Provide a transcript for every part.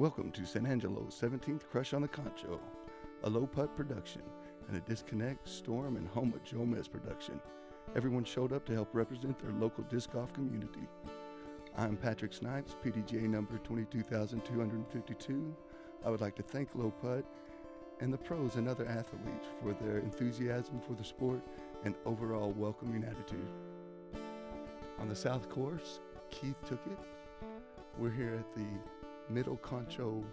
Welcome to San Angelo's 17th Crush on the Concho, a low putt production, and a disconnect, storm, and home of Joe Mez production. Everyone showed up to help represent their local disc golf community. I'm Patrick Snipes, PDGA number 22,252. I would like to thank Low Putt and the pros and other athletes for their enthusiasm for the sport and overall welcoming attitude. On the South Course, Keith took it. We're here at the Middle Concho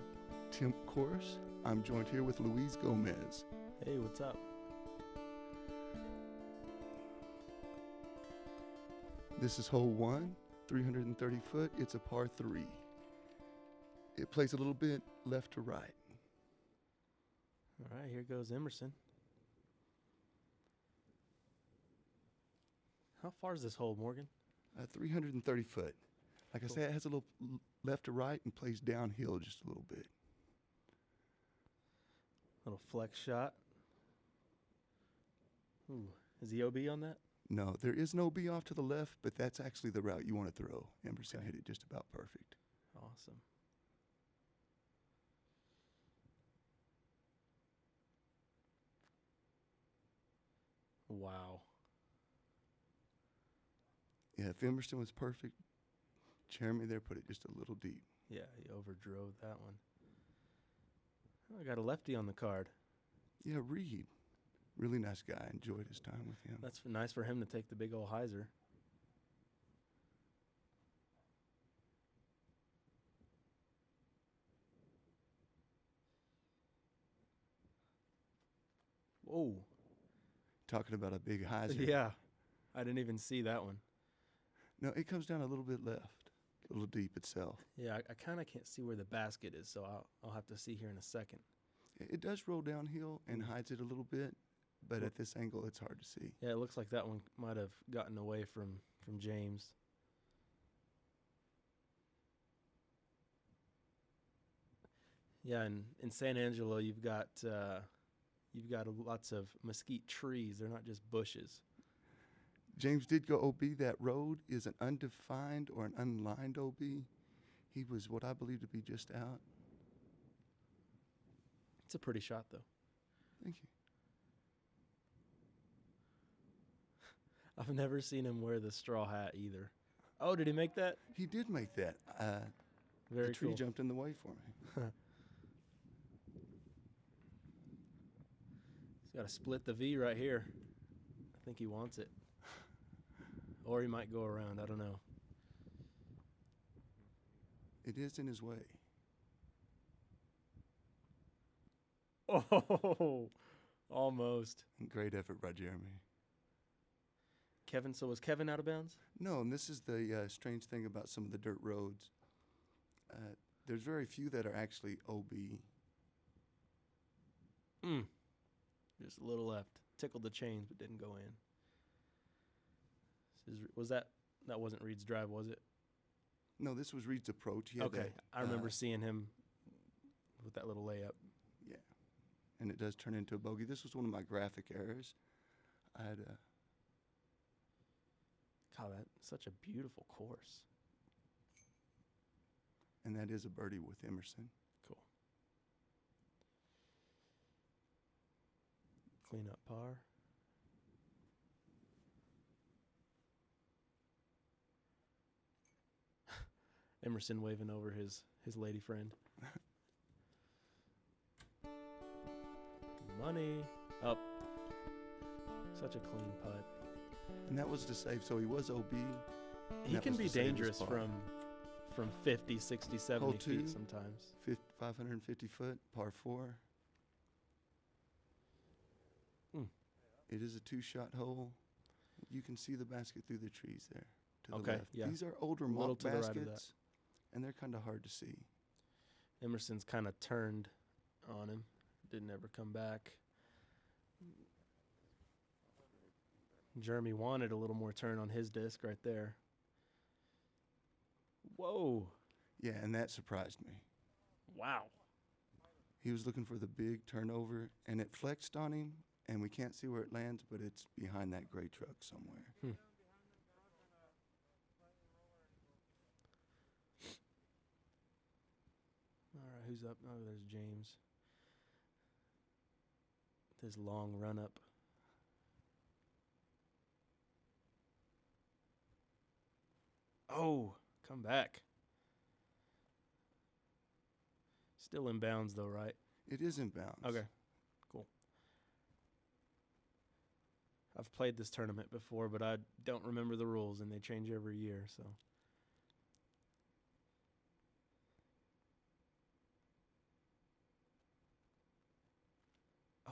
Temp course. I'm joined here with Luis Gomez. Hey, what's up? This is hole 1, 330 foot. It's a par 3. It plays a little bit left to right. All right, here goes Emerson. How far is this hole, Morgan? 330 foot. Like cool. I said, it has a little left to right and plays downhill just a little bit. Little flex shot. Ooh, is the OB on that? No, there is no OB off to the left, but that's actually the route you want to throw. Emerson hit it just about perfect. Awesome. Wow. Yeah, if Emerson was perfect, Jeremy there put it just a little deep. Yeah, he overdrove that one. Oh, I got a lefty on the card. Yeah, Reed. Really nice guy. Enjoyed his time with him. That's nice for him to take the big old hyzer. Whoa. Talking about a big hyzer. Yeah, I didn't even see that one. No, it comes down a little bit left, a little deep itself. Yeah, I kind of can't see where the basket is, so I'll have to see here in a second. It does roll downhill and hides it a little bit, but at this angle, it's hard to see. Yeah, it looks like that one might have gotten away from James. Yeah, and in San Angelo, you've got lots of mesquite trees. They're not just bushes. James did go OB. That road is an undefined or an unlined OB. He was what I believe to be just out. It's a pretty shot, though. Thank you. I've never seen him wear the straw hat either. Oh, did he make that? He did make that. Very the tree cool. jumped in the way for me. He's got to split the V right here. I think he wants it. Or he might go around. I don't know. It is in his way. Oh, almost. Great effort by Jeremy. Kevin, so was Kevin out of bounds? No, and this is the strange thing about some of the dirt roads. There's very few that are actually OB. Just a little left. Tickled the chains, but didn't go in. Was that wasn't Reed's drive, was it? No, this was Reed's approach. He had okay, I remember seeing him with that little layup. Yeah, and it does turn into a bogey. This was one of my graphic errors. I had God, that's such a beautiful course. And that is a birdie with Emerson. Cool. Clean up par. Emerson waving over his lady friend. Money. Up. Such a clean putt. And that was to save, so he was OB. He can be dangerous from 50, 60, 70 Hole feet 2, sometimes. 550 foot, par 4. It is a 2-shot hole. You can see the basket through the trees there to the left. Yeah. These are older mock baskets, and they're kind of hard to see. Emerson's kind of turned on him. Didn't ever come back. Jeremy wanted a little more turn on his disc right there. Whoa. Yeah, and that surprised me. Wow. He was looking for the big turnover, and it flexed on him, and we can't see where it lands, but it's behind that gray truck somewhere. Who's up? Oh, there's James. His long run up. Oh, come back. Still in bounds though, right? It is in bounds. Okay, cool. I've played this tournament before, but I don't remember the rules, and they change every year, so.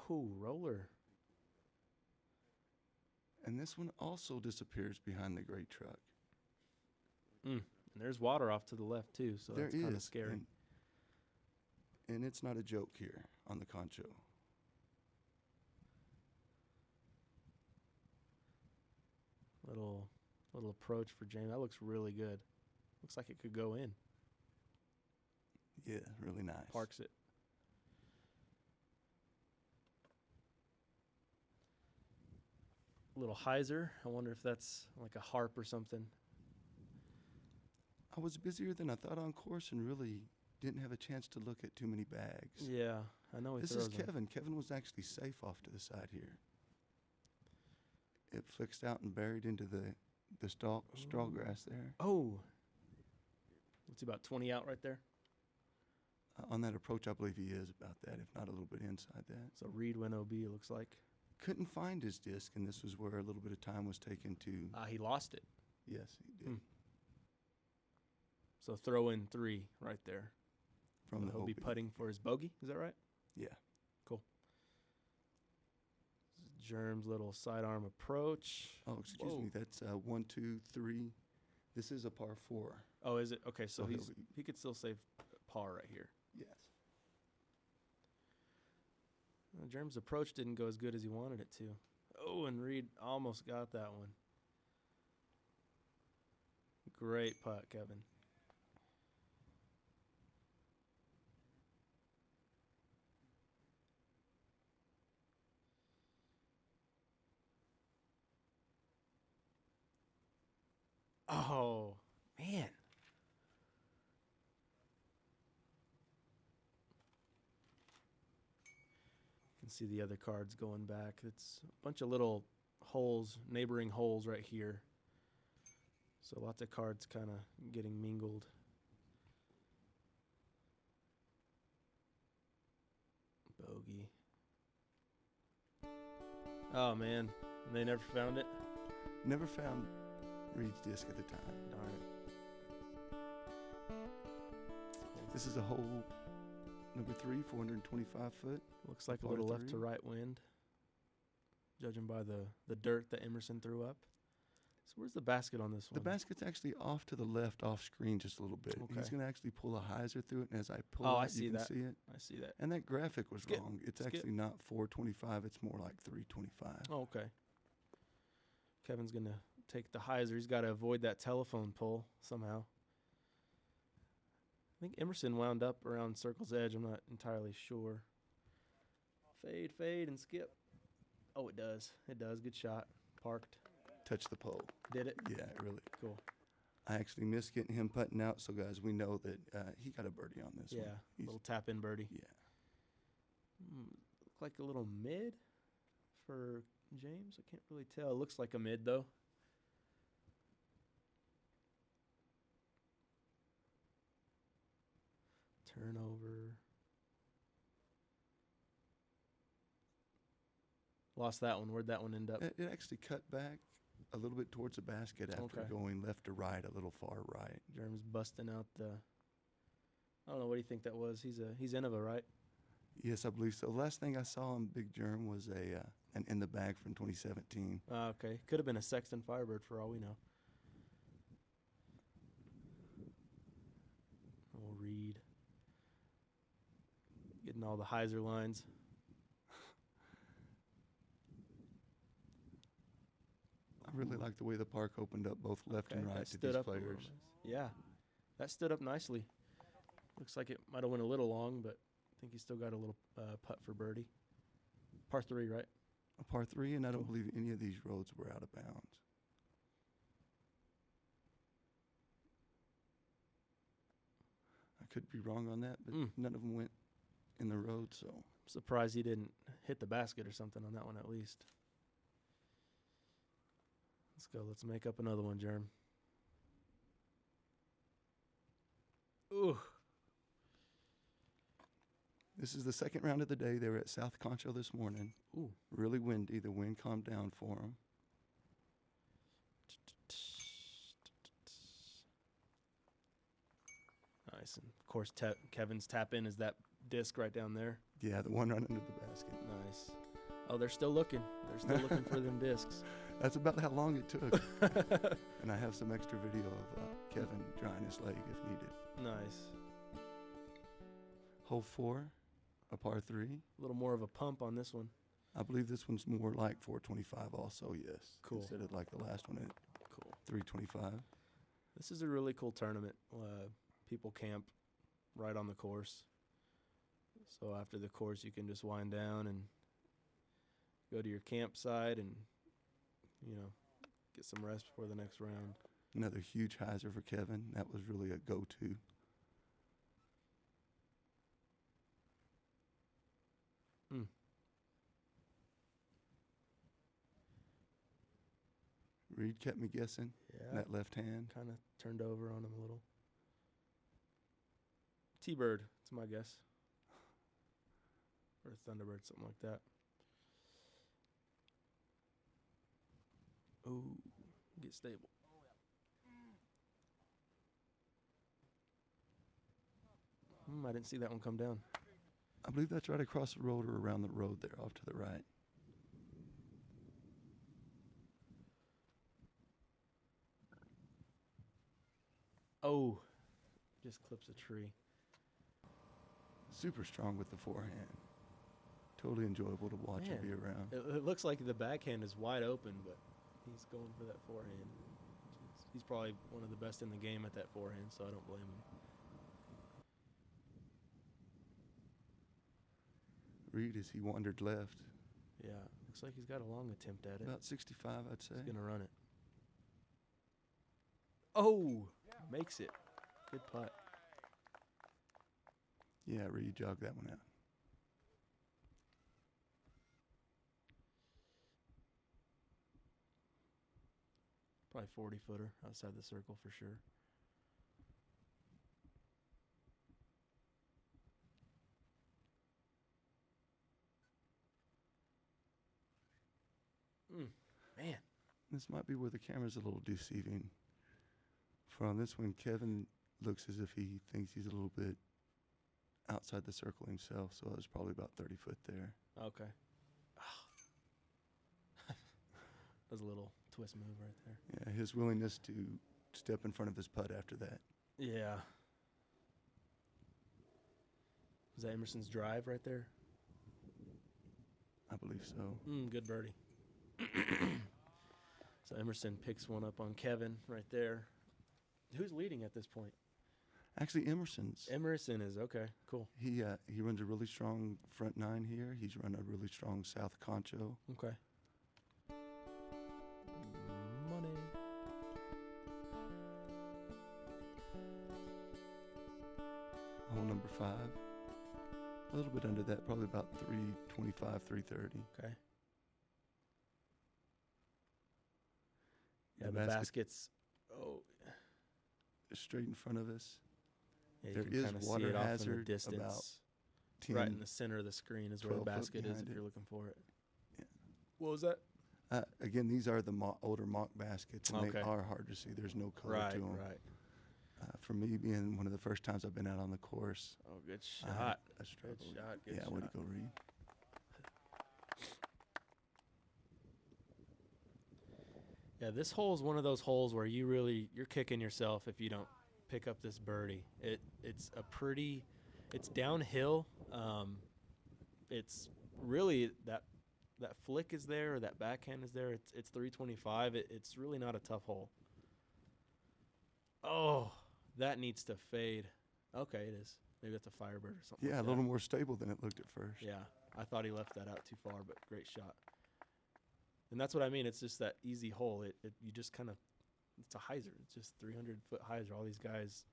Oh, roller. And this one also disappears behind the gray truck. And there's water off to the left, too, so that's kind of scary. And it's not a joke here on the Concho. Little approach for James. That looks really good. Looks like it could go in. Yeah, really nice. Parks it. Little hyzer. I wonder if that's like a harp or something. I was busier than I thought on course and really didn't have a chance to look at too many bags. Yeah, I know he This throws is them. Kevin. Kevin was actually safe off to the side here. It flicks out and buried into the straw grass there. Oh. What's he, about 20 out right there? On that approach, I believe he is about that, if not a little bit inside that. So Reed went OB, it looks like. Couldn't find his disc, and this was where a little bit of time was taken to. He lost it. Yes, he did. So throw in 3 right there. From the He'll be OB. putting for his bogey. Is that right? Yeah. Cool. Germ's little sidearm approach. Oh, excuse me. That's 1, 2, 3. This is a par 4. Oh, is it? Okay, so So he could still save par right here. Yes. Germ's approach didn't go as good as he wanted it to. Oh, and Reed almost got that one. Great putt, Kevin. Oh, man. You can see the other cards going back. It's a bunch of little holes, neighboring holes right here. So lots of cards kind of getting mingled. Bogey. Oh, man. They never found it? Never found Reed's disc at the time. Darn it. This is a hole number 3, 425 foot. Looks like a par little left 3. to right wind, judging by the dirt that Emerson threw up. So where's the basket on this one? The basket's actually off to the left, off screen just a little bit. Okay. He's going to actually pull a hyzer through it, and as I pull I it, see you can that. see it. I see that. And that graphic was Skip. wrong. It's Skip. actually not 425. It's more like 325. Oh, okay. Kevin's going to take the hyzer. He's got to avoid that telephone pole somehow. I think Emerson wound up around circle's edge. I'm not entirely sure. Fade, fade, and skip. Oh, it does. It does. Good shot. Parked. Touch the pole. Did it? Yeah, really. Cool. I actually missed getting him putting out, so guys, we know that he got a birdie on this one. Yeah, He's- little tap-in birdie. Yeah. Look like a little mid for James. I can't really tell. It looks like a mid, though. Turnover. Lost that one. Where'd that one end up? It actually cut back a little bit towards the basket after Okay. going left to right, a little far right. Germ's busting out the. I don't know. What do you think that was? He's Innova, right? Yes, I believe so. The last thing I saw on Big Germ was an in the bag from 2017. Okay. Could have been a Sexton Firebird for all we know. We'll read. Getting all the hyzer lines. I really like the way the park opened up both left and right that to stood these up a little players. nice. Yeah, that stood up nicely. Looks like it might have went a little long, but I think he still got a little putt for birdie. Par 3, right? A par 3, and I don't Cool. believe any of these roads were out of bounds. I could be wrong on that, but none of them went in the road, so. Surprised he didn't hit the basket or something on that one at least. Let's go. Let's make up another one, Jerm. Ooh. This is the second round of the day. They were at South Concho this morning. Ooh. Really windy. The wind calmed down for them. Nice. And of course, Kevin's tap in is that disc right down there. Yeah, the one right under the basket. Nice. Oh, they're still looking. They're still looking for them discs. That's about how long it took. And I have some extra video of Kevin drying his leg if needed. Nice. Hole 4, a par 3. A little more of a pump on this one. I believe this one's more like 425 also, yes. Cool. Instead of like the last one at Cool. 325. This is a really cool tournament. People camp right on the course. So after the course, you can just wind down and go to your campsite and, get some rest before the next round. Another huge hyzer for Kevin. That was really a go-to. Reed kept me guessing. Yeah. That left hand. Kind of turned over on him a little. T-Bird, that's my guess. Or Thunderbird, something like that. Ooh, get stable. I didn't see that one come down. I believe that's right across the road or around the road there, off to the right. Oh, just clips a tree. Super strong with the forehand. Totally enjoyable to watch and be around. It looks like the backhand is wide open, but he's going for that forehand. He's probably one of the best in the game at that forehand, so I don't blame him. Reed, as he wandered left. Yeah, looks like he's got a long attempt at it. About 65, I'd say. He's going to run it. Oh, makes it. Good putt. Yeah, Reed jogged that one out. Probably 40-footer outside the circle for sure. Man. This might be where the camera's a little deceiving. For on this one, Kevin looks as if he thinks he's a little bit outside the circle himself, so it was probably about 30 foot there. Okay. That was a little twist move right there. Yeah, his willingness to step in front of his putt after that. Yeah. Was that Emerson's drive right there? I believe so. Good birdie. So Emerson picks one up on Kevin right there. Who's leading at this point? Actually, Emerson's. Emerson is, okay, cool. He runs a really strong front nine here. He's run a really strong South Concho. Okay. Money. Hole number 5. A little bit under that, probably about 325, 330. Okay. Yeah, the basket's straight in front of us. Yeah, there you is can kinda water see it off in the hazard distance. about 10, right in the center of the screen is where the 12 foot basket is behind if it. you're looking for it. Yeah. What was that? Again, these are the older mock baskets, and they Okay. are hard to see. There's no color Right, to them. right. For me, being one of the first times I've been out on the course, Oh, good I had shot. a struggle. Good shot. Good Yeah, shot. way to go, Reed. Yeah, this hole is one of those holes where you're kicking yourself if you don't pick up this birdie. It's downhill. It's really that flick is there, or that backhand is there. It's 325. It's really not a tough hole. Oh, that needs to fade. Okay, it is. Maybe that's a Firebird or something. Yeah, like a little that. more stable than it looked at first. Yeah, I thought he left that out too far, but great shot. And that's what I mean. It's just that easy hole. You just kind of, it's a hyzer. It's just 300-foot hyzer. All these guys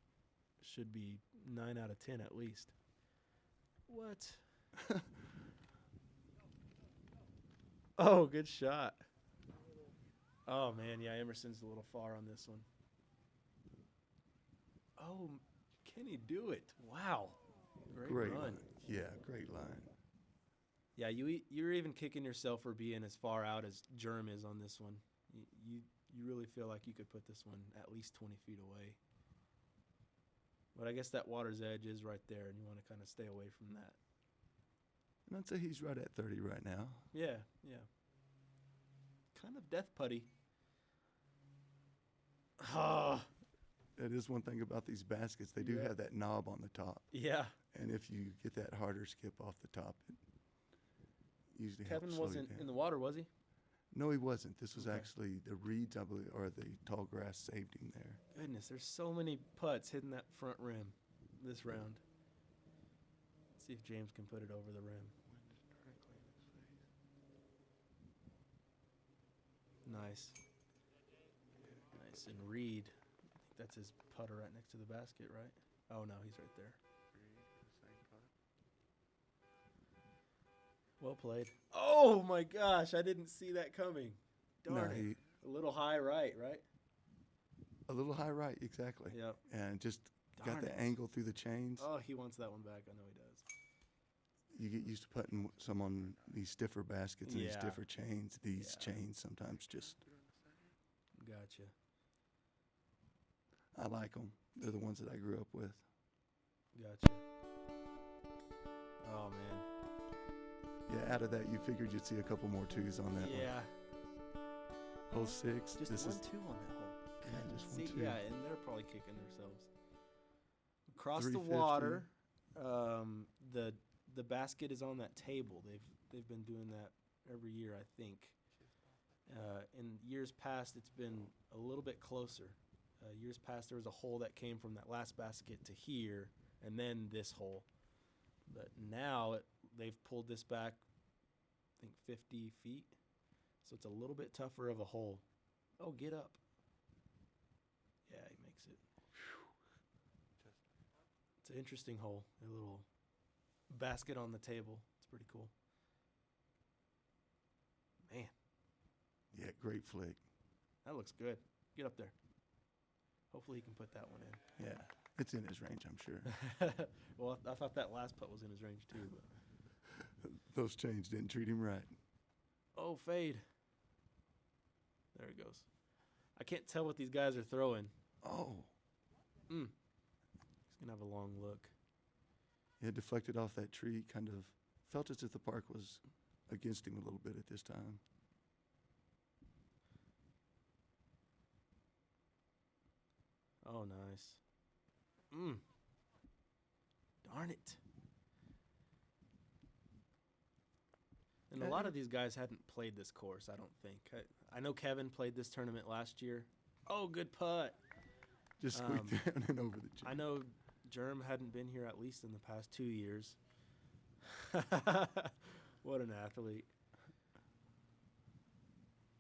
should be 9 out of 10 at least. What? Oh, good shot. Oh, man. Yeah, Emerson's a little far on this one. Oh, can he do it? Wow. Great run. line. Yeah, great line. Yeah, you're even kicking yourself for being as far out as Germ is on this one. You really feel like you could put this one at least 20 feet away. But I guess that water's edge is right there, and you want to kind of stay away from that. And I'd say he's right at 30 right now. Yeah. Kind of death putty. Ah, That is one thing about these baskets. They do Yeah. have that knob on the top. yeah. And if you get that harder skip off the top, it usually helps Kevin slow you wasn't down. in the water, was he? No, he wasn't. This was Okay. actually the reeds, I believe, or the tall grass saved him there. Goodness, there's so many putts hitting that front rim this round. Let's see if James can put it over the rim. Nice. Nice. And Reed, I think that's his putter right next to the basket, right? Oh, no, he's right there. Well played. Oh, my gosh. I didn't see that coming. Darn No, it. A little high right? a little high right, exactly. Yep. And just Darn got the it. angle through the chains. Oh, he wants that one back. I know he does. You get used to putting some on these stiffer baskets and these Yeah. stiffer chains. These Yeah. chains sometimes just, Gotcha. I like them. They're the ones that I grew up with. Gotcha. Oh, man. Yeah, out of that, you figured you'd see a couple more twos on that Yeah. one. Hole 6. Just this 1-2 on that hole. Yeah, just See, 1-2. yeah, and they're probably kicking themselves. Across the 350. water, the basket is on that table. They've been doing that every year, I think. In years past, it's been a little bit closer. Years past, there was a hole that came from that last basket to here, and then this hole. But now they've pulled this back, I think 50 feet. So it's a little bit tougher of a hole. Oh, get up. Yeah, he makes it. It's an interesting hole. A little basket on the table. It's pretty cool. Man, Yeah, great flick. that looks good. Get up there. Hopefully he can put that one in. Yeah, it's in his range, I'm sure. Well, I thought that last putt was in his range too. But. Those chains didn't treat him right. Oh, fade. There it goes. I can't tell what these guys are throwing. Oh, He's going to have a long look. yeah, deflected off that tree. Kind of felt as if the park was against him a little bit at this time. Oh, nice. Darn it. And a lot of these guys hadn't played this course, I don't think. I know Kevin played this tournament last year. Oh, good putt. Just squeaked down and over the chain. I know Germ hadn't been here at least in the past 2 years. What an athlete.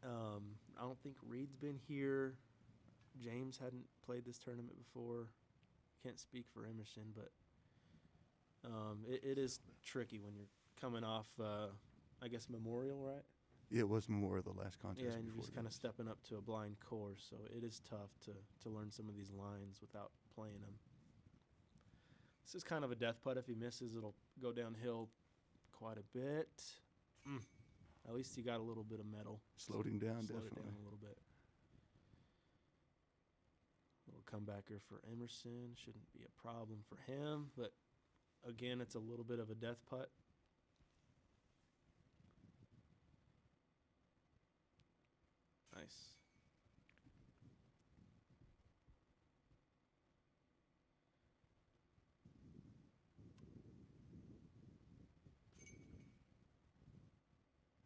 I don't think Reed's been here. James hadn't played this tournament before. Can't speak for Emerson, but it is tricky when you're coming off, I guess, Memorial, right? Yeah, it was Memorial the last contest. Yeah, and you're before just kind of this. stepping up to a blind course, so it is tough to learn some of these lines without playing them. This is kind of a death putt. If he misses, it'll go downhill quite a bit. At least he got a little bit of metal. Slowed him down, Slowed definitely. it down a little bit. Little comebacker for Emerson. Shouldn't be a problem for him, but again, it's a little bit of a death putt. Nice.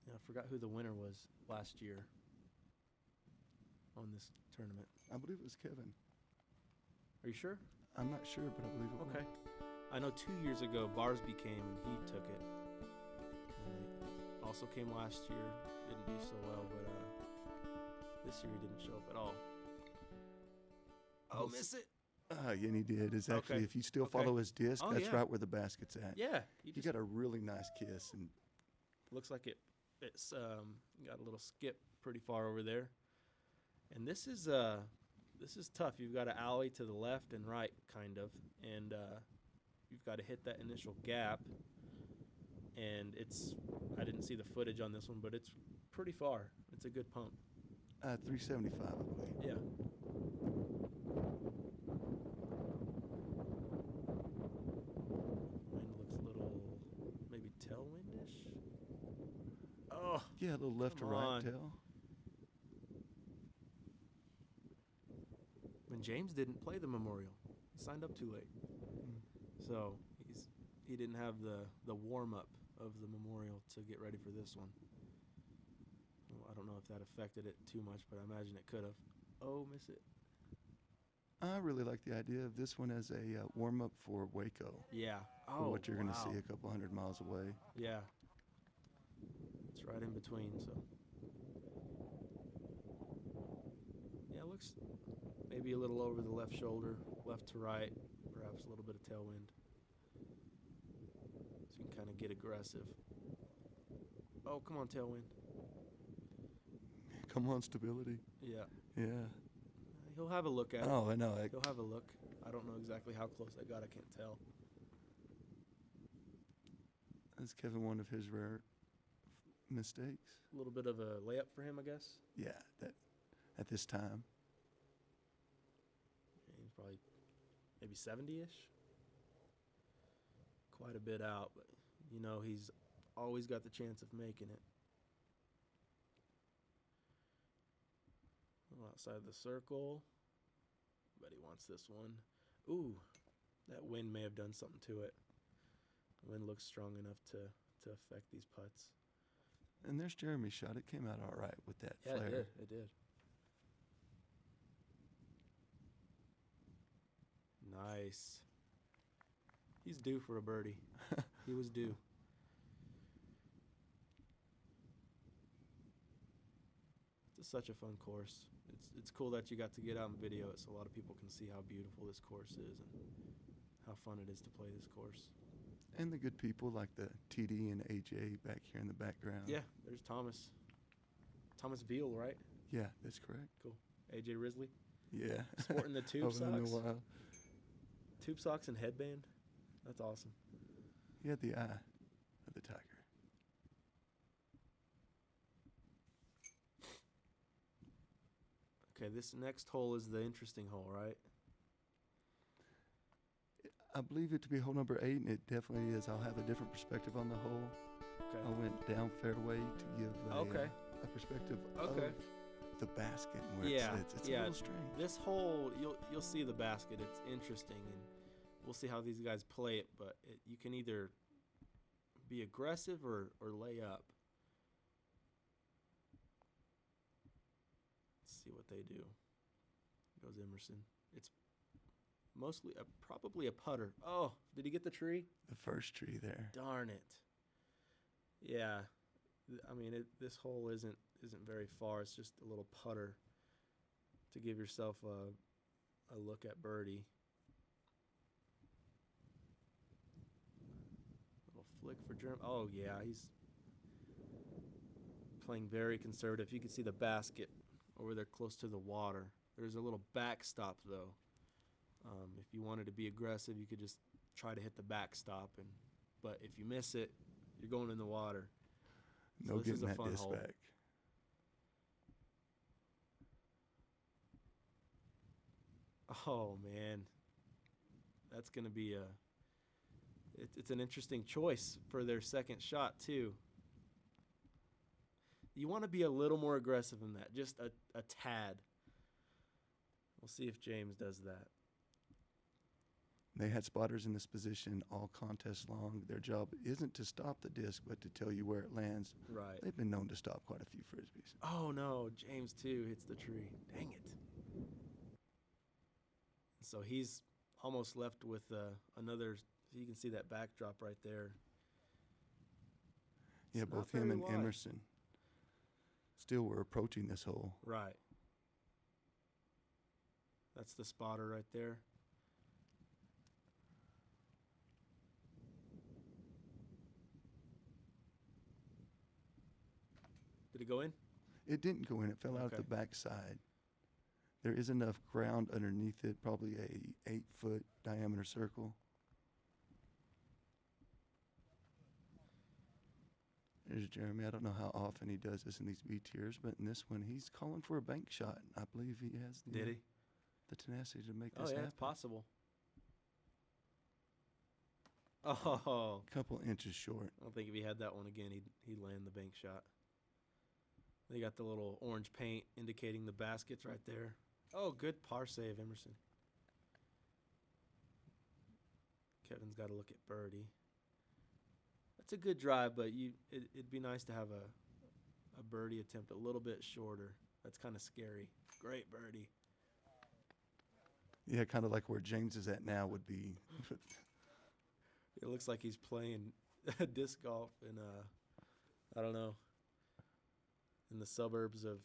Yeah, I forgot who the winner was last year on this tournament. I believe it was Kevin. Are you sure? I'm not sure, but I believe it Okay. was. I know 2 years ago Barsby came and he took it. And he also came last year. Didn't do so well, but this year he didn't show up at all. Oh, miss it. And he did. Is actually, Okay. if you still Okay. follow his disc, Oh, that's yeah. right where the basket's at. Yeah, He got a really nice kiss, and looks like it's got a little skip pretty far over there. And this is tough. You've got an alley to the left and right, kind of, and you've got to hit that initial gap. And I didn't see the footage on this one, but it's pretty far. It's a good pump. 375, I believe. Yeah. Wind looks a little maybe tailwindish. Oh, Yeah, a little left to come right on. tail. When James didn't play the Memorial, he signed up too late, so he didn't have the warm up of the Memorial to get ready for this one. Well, I don't know if that affected it too much, but I imagine it could have. Oh, miss it. I really like the idea of this one as a warm-up for Waco. Yeah. For Oh, what you're going to wow. see a couple hundred miles away. Yeah. It's right in between, so. Yeah, it looks maybe a little over the left shoulder, left to right, perhaps a little bit of tailwind. So you can kind of get aggressive. Oh, come on, tailwind. Come on, stability. Yeah. Yeah. He'll have a look at it. Oh, I know. He'll have a look. I don't know exactly how close I got. I can't tell. That's Kevin, one of his rare mistakes. A little bit of a layup for him, I guess. Yeah, that at this time. He's probably maybe 70-ish. Quite a bit out, but you know he's always got the chance of making it. Outside the circle, but he wants this one. Ooh, that wind may have done something to it. The wind looks strong enough to affect these putts. And there's Jeremy's shot. It came out all right with that Yeah, flare. it did. Nice. He's due for a birdie. He was due. It's such a fun course. It's cool that you got to get out and video it so a lot of people can see how beautiful this course is and how fun it is to play this course. And the good people like the TD and AJ back here in the background. Yeah, there's Thomas. Thomas Veal, right? Yeah, that's correct. Cool. AJ Risley. Yeah. Sporting the tube Haven't in a socks. while. Tube socks and headband. That's awesome. He had the eye of the tiger. Okay, this next hole is the interesting hole, right? I believe it to be hole number 8, and it definitely is. I'll have a different perspective on the hole. Okay. I went down fairway to give a perspective Okay. of the basket and where Yeah, it sits. It's yeah. a little strange. This hole, you'll see the basket. It's interesting, and we'll see how these guys play it. But you can either be aggressive or lay up. Let's see what they do. Goes Emerson. It's mostly probably a putter. Oh, did he get the tree? The first tree there. Darn it. Yeah, I mean this hole isn't very far. It's just a little putter to give yourself a look at birdie. Little flick for Jeremy. Oh yeah, he's playing very conservative. You can see the basket over there close to the water. There's a little backstop though. If you wanted to be aggressive, you could just try to hit the backstop, but if you miss it, you're going in the water. So No this is getting a that fun disc hole. back. Oh man, that's gonna be it's an interesting choice for their second shot too. You want to be a little more aggressive than that, just a tad. We'll see if James does that. They had spotters in this position all contest long. Their job isn't to stop the disc, but to tell you where it lands. Right. They've been known to stop quite a few Frisbees. Oh no, James too hits the tree. Dang it. So he's almost left with another. You can see that backdrop right there. Yeah, It's not both him very and wide. Emerson still were approaching this hole. Right. That's the spotter right there. Did it go in? It didn't go in. It fell out Okay. at the back side. There is enough ground underneath it, probably a 8-foot diameter circle. There's Jeremy. I don't know how often he does this in these B tiers, but in this one, he's calling for a bank shot. I believe he has Did he? the tenacity to make Oh, this yeah, happen. it's possible. Oh, Couple inches short. I don't think if he had that one again, he'd land the bank shot. They got the little orange paint indicating the baskets right there. Oh, good par save, Emerson. Kevin's got to look at birdie. That's a good drive, but it'd be nice to have a birdie attempt a little bit shorter. That's kind of scary. Great birdie. Yeah, kind of like where James is at now would be. It looks like he's playing disc golf in I don't know, in the suburbs of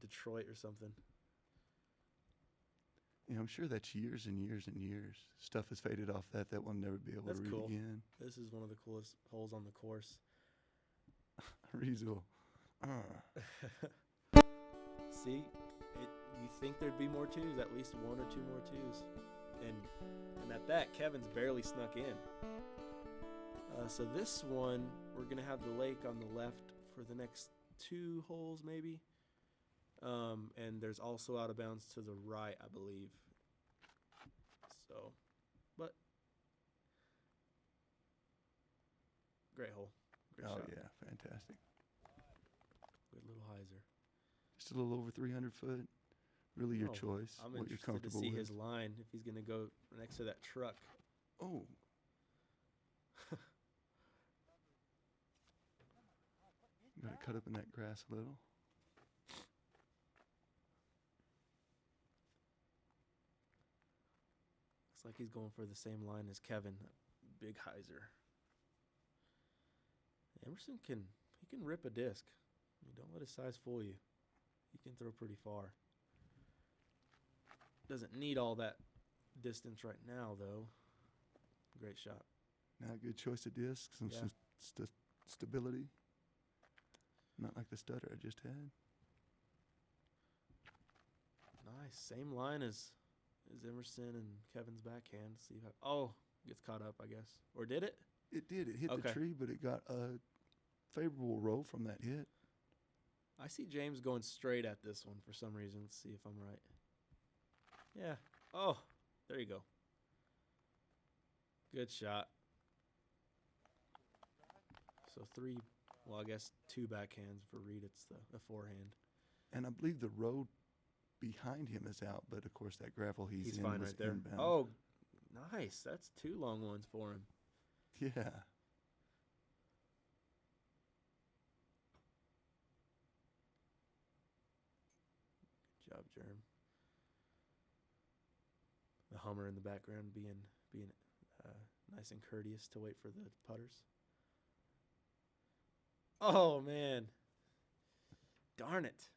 Detroit or something. I'm sure that's years and years and years. Stuff has faded off that we'll never be able That's to read cool. again. This is one of the coolest holes on the course. Reasel. See, you think there'd be more twos, at least one or two more twos. And at that, Kevin's barely snuck in. So this one, we're going to have the lake on the left for the next 2 holes maybe. And there's also out of bounds to the right, I believe. So, but great hole. Great shot. Yeah, fantastic. Good little hyzer. Just a little over 300 foot. Really your Oh, choice. I'm what you're interested to comfortable see with. his line if he's going to go next to that truck. Oh. Got to cut up in that grass a little. Looks like he's going for the same line as Kevin. Big hyzer. Emerson can rip a disc. I mean, don't let his size fool you. He can throw pretty far. Doesn't need all that distance right now, though. Great shot. Now a good choice of discs and Yeah. some stability. Not like the stutter I just had. Nice. Same line as Emerson and Kevin's backhand. See how gets caught up, I guess. Or did it? It did. It hit Okay. the tree, but it got a favorable roll from that hit. I see James going straight at this one for some reason. Let's see if I'm right. Yeah. Oh, there you go. Good shot. So 3, well, I guess 2 backhands for Reed. It's the forehand. And I believe the road behind him is out, but of course that gravel he's in fine was right there. inbound. Oh, nice. That's 2 long ones for him. Yeah. Good job, Jerm. The Hummer in the background being nice and courteous to wait for the putters. Oh, man. Darn it.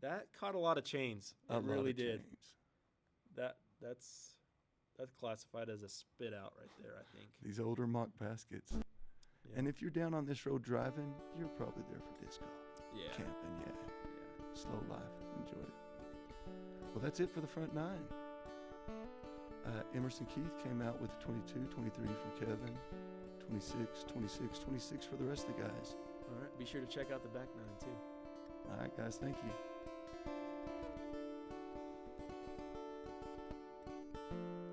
That caught a lot of chains. It really did. That's classified as a spit out right there, I think. These older mock baskets. Yeah. And if you're down on this road driving, you're probably there for disc golf. Yeah. Camping, yeah. Yeah. Slow life. Enjoy it. Well, that's it for the front 9. Emerson Keith came out with 22, 23 for Kevin, 26, 26, 26 for the rest of the guys. All right. Be sure to check out the back 9, too. All right, guys. Thank you.